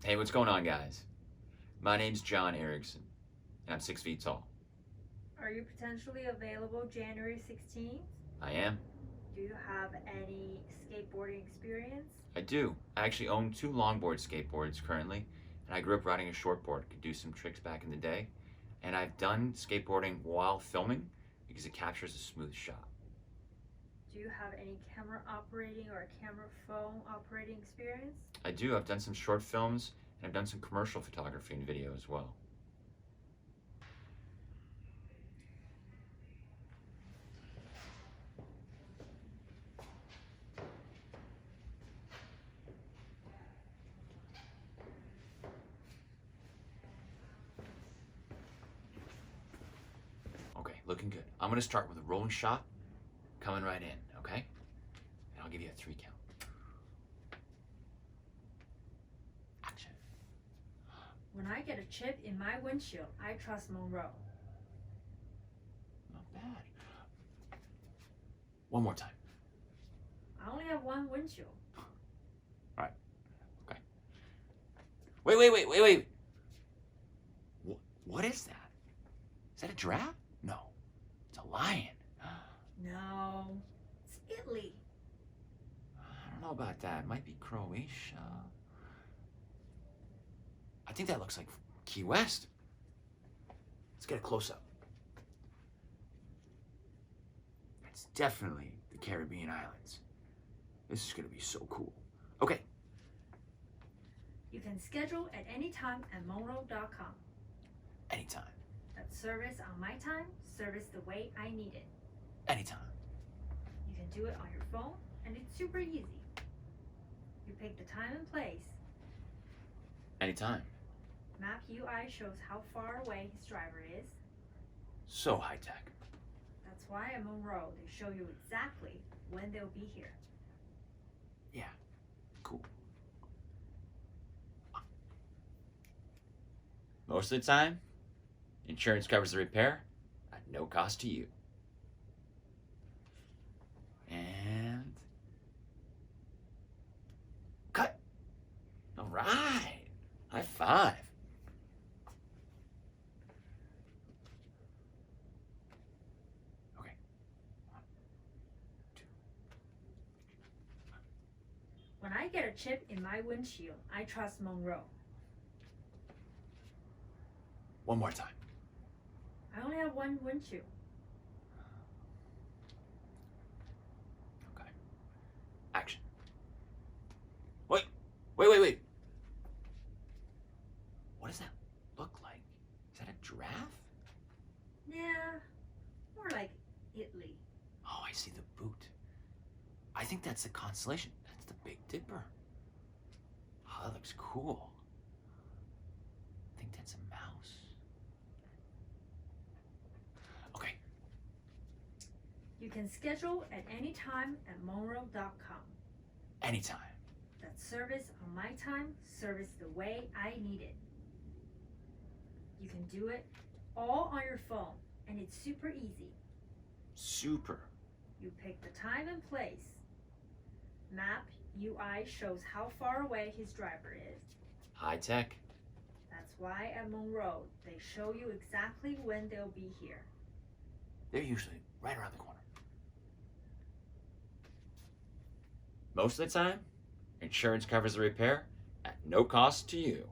Hey, what's going on, guys? My name's John Erickson, and I'm 6 feet tall. Are you potentially available January 16th? I am. Do you have any skateboarding experience? I do. I actually own 2 longboard skateboards currently, and I grew up riding a shortboard. Could do some tricks back in the day, and I've done skateboarding while filming because it captures a smooth shot. Do you have any camera operating or camera phone operating experience? I do. I've done some short films, and I've done some commercial photography and video as well. Okay, looking good. I'm gonna start with a rolling shot, coming right in, okay? And I'll give you a 3 count. Action. When I get a chip in my windshield, I trust Monroe. Not bad. One more time. I only have one windshield. All right. Okay. Wait. What is that? Is that a giraffe? No, it's a lion. No, it's Italy. I don't know about that. It might be Croatia. I think that looks like Key West. Let's get a close-up. It's definitely the Caribbean islands. This is gonna be so cool. Okay. You can schedule at any time at monroe.com. Anytime. That's service on my time, service the way I need it. Anytime. You can do it on your phone, and it's super easy. You pick the time and place. Anytime. Map UI shows how far away his driver is. So high-tech. That's why at Monroe, they show you exactly when they'll be here. Yeah. Cool. Most of the time, insurance covers the repair at no cost to you. And cut. All right. High five. Okay. 1, 2. When I get a chip in my windshield, I trust Monroe. One more time. I only have one windshield. Okay. Action. Wait. What does that look like? Is that a giraffe? Nah, more like Italy. Oh, I see the boot. I think that's the constellation. That's the Big Dipper. Oh, that looks cool. I think that's a mouse. Okay. You can schedule at any time at monroe.com. Anytime. That's service on my time, service the way I need it. You can do it all on your phone, and it's super easy. Super. You pick the time and place. Map UI shows how far away his driver is. High tech. That's why at Monroe, they show you exactly when they'll be here. They're usually right around the corner. Most of the time, insurance covers the repair at no cost to you.